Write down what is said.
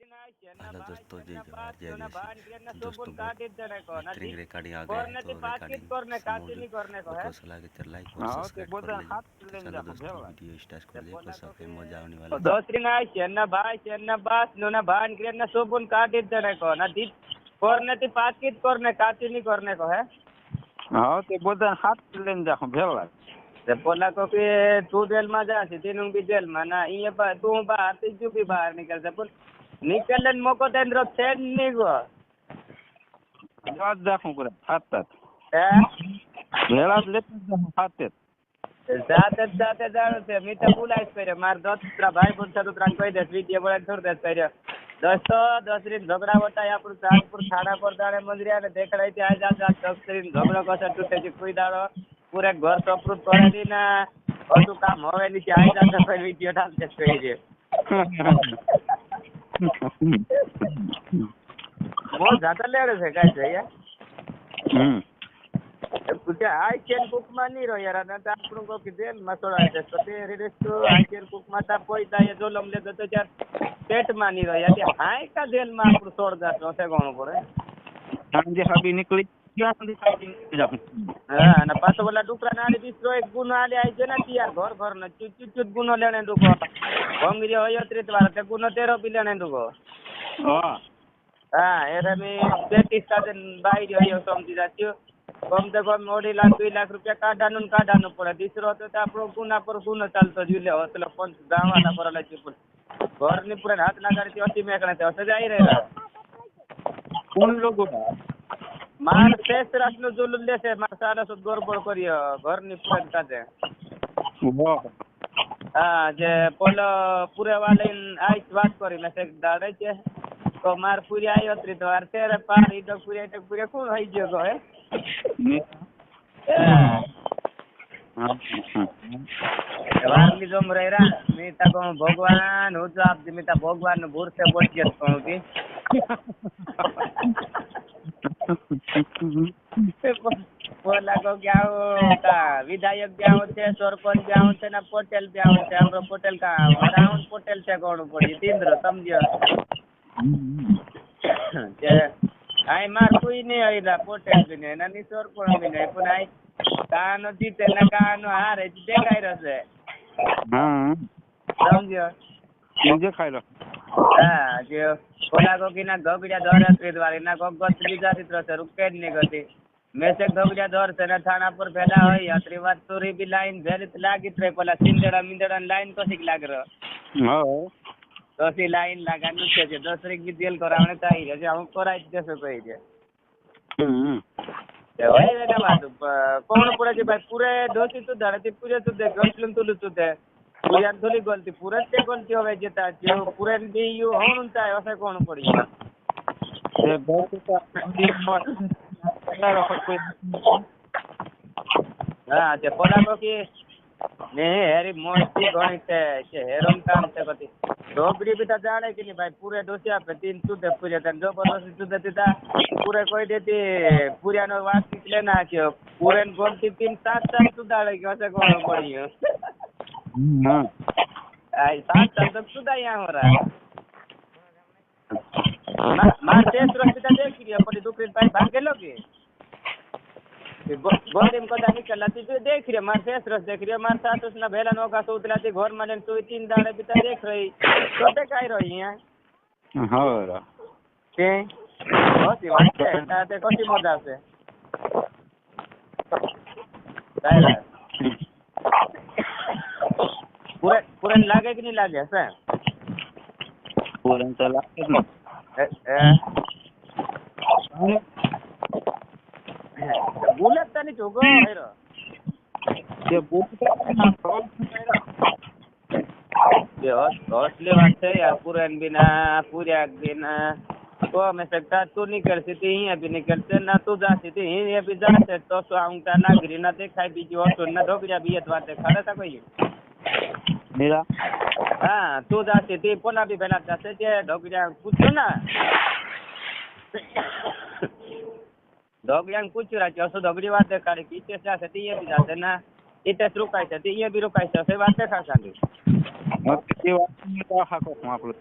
Hello दोस्तों, जय जवाहर जय जय दोस्तों, बहुत रिंग रिकॉर्डिंग आ गए हैं तो रिकॉर्डिंग सलाह के चल लाइक और सब्सक्राइब कर लीजिए। तो चलो दोस्तों, वीडियो स्टार्ट कर दिए। कुछ सफे मजा आने वाला है। દોસ્ત્રીના શેરના ભાઈ શેરના બાસ નો ભાન ક્રિયાના સોબુન કાઢી દેને કો ના દી કોરનેથી પાકીટ કોરને કાચીની કોરને કો હે હા તે બધા હાથ લઈને જાઓ ભેળા તે પોલા કો કે તું જેલમાં જાશે તેનું બી જેલમાં ના અહીંયા તું બહાર થી જો બી બહાર નીકળશે પણ નીકળને મોકો તેન્દ્ર છેડ ની ગો જવાબ જાખું કરે હાથ હે ભેળા લેતા જાઓ હાથે જાતે જાણો છે મી તો બોલાઈશ કર્યો માર દોસ્તરા ભાઈ બોલ તો ત્રણ કહી દેસ વિડિયો બોલાઈ છોડ દેસ કર્યો દોસ્તો દોસ્તરી ઝઘડા વટાય આપણું ચાંદપુર થાણા પર દાડે મંદિરે અને દેખડાઈ થી આજ આજ દોસ્તરી ઝઘડો કસે તૂટે છે કોઈ દાડો પૂરે ઘર સપરૂપ કરેલી ના બધું કામ હવે નીચે આઈ જાતે કોઈ વિડિયો ડાલ દેસ કરી દે બહુ જાતા લેડે છે કાઈ છે યાર પૂછે આઈકેન કુકમાં નહીં રહ્યો યાર અને આપણું કોઈ જેલમાં છોડાય છે તો તે રીડેસ્ટો આઈકેન કુકમાં તા પોઈતા જોલમ લેતો તો ચાર પેટમાં નહીં રહ્યો યાર હાય કા જેલમાં આપણું છોડ જાતો છે કોણ પડે સાંજે હાબી નીકળી હા અને પાછો પેલા ડુકરા ના બીજો એક ગુનો આલે આવી છે ને યાર ઘર ઘર ને ચૂચૂચ ગુનો લેણે ડુકો ભંગરી હોય 33 વાર તે ગુનો 13 બી લેણે ડુકો હા એરે મે 33 સાથે બાઈ રહ્યો સમજી જાત્યો कम से कम 2 लाख रुपया काढाનું પડે દીસરો તો આપણો ગુના પર ગુનો ચાલતો જ લે એટલે પંચ દાવાના પર લે છે ઘરની પૂરે હાથ ના કાઢી અતિ મેકણે તે સજાઈ રહ્યા કોણ લોકો માર શેષરાજ નું જુલુલ લેશે માર સારા સુદ ગોરબોળ કર્યો ઘરની પૂરે કાઢે હા જે પોલો પૂરે વાલે આઈ વાત કરીને છે દાડે છે તો માર પૂરી આવ્યો 33 વાર તેરે પાર ઈડો પૂરે કોણ થઈ ગયો હે વારલી જોમ રેરા મીતા કો ભગવાન હું તો આપ મીતા ભગવાન નું ભૂર से बोल के कहूं की बोला को क्या का विधायक क्या होते सरपंच क्या होते ना पटेल क्या होते हमरो पटेल का राहुल पटेल से कोण पड़ी तीन्द्र समझो आय मार कोई नहीं आईला पोटेल भी नहीं नानी सोर पण भी नहीं पण आय कानो जीते ना कानो हारे देखाई रहશે समझो मुझे खाई लो हां जो कोला को की ना गबड़िया दौर त्रित वाली ना को गत बीजा चित्र से रुके नहीं गती मैं से गबड़िया दौर से ना थाना पर फैला है यात्री बात तोरी भी लाइन भेलित लागी ट्रे पला सिंदड़ा मिंदड़ा लाइन को सिक लाग रहो हां तो सी लाइन लगानु છે દોસરી की जेल करावने चाहिए છે હું કરાઈ દેસો કહી છે તે હોય ને બાદ કોણ પડે છે ભાઈ પૂરે દોષી તો ધરતી પૂરે તો દે ગંટલું તુલું તો દે પૂરે થોડી ગલતી પૂરે તે ગલતી હવે જતા જો પૂરે બી યુ હોણું થાય હશે કોણ પડી એ બહુ તો હા તે પોલા તો કે ને હેરી મોસ્તી ગણી છે હેરોન કામ છે કતી ઢોકરી भी जाने कि नहीं भाई पूरे दोसिया पे 3 सुधे पूरे तन जो बदोसी सुधे तीता पूरे कोई देती पूरे नो वास निकले ना क्यों पूरे गोलती 3-7 सुधारे क्यों से कौन पड़ी है हां आई 7 साल तक सुधा यहाँ हो रहा है मार टेस्ट रस्ता देख लिया पड़ी दुकरी भाई भाग गेलो के गोरीम को दानी कलाती तो देख रही मार फेस रस देख रही मार साथ उसना भेला नो का सोतलाती घर माने तो 3 दाड़े बिता देख रही छोटे काई रही है हां के होती बात है ते कोची मजा से दायरा पूरे लागे कि नहीं लागे से पूरे तो लागे ना बोलता नहीं जोगो हेरो ये बोलता ये हौसले बात है यार पूरन बिना पूरे बिना तो मैं सकता तू नहीं कर सकती ही अभी नहीं करते ना तू जा सकती ही अभी जा सकते तो सो आऊंगा ना गिरी ना देखाई बीजी और तो ना ढोक जा भी ये बात है खड़ा था कोई मेरा हां तू जा सकती पोना भी बना जाते जे ढोक जा पूछो ना डॉग यांग पूछ रहा है असो डगड़ी बात देखाड़ी की इते से ती ये भी जाते ना इते रुकाई से ती ये भी रुकाई से बात देखा सांगी मत की बात नहीं तो हाको आपलो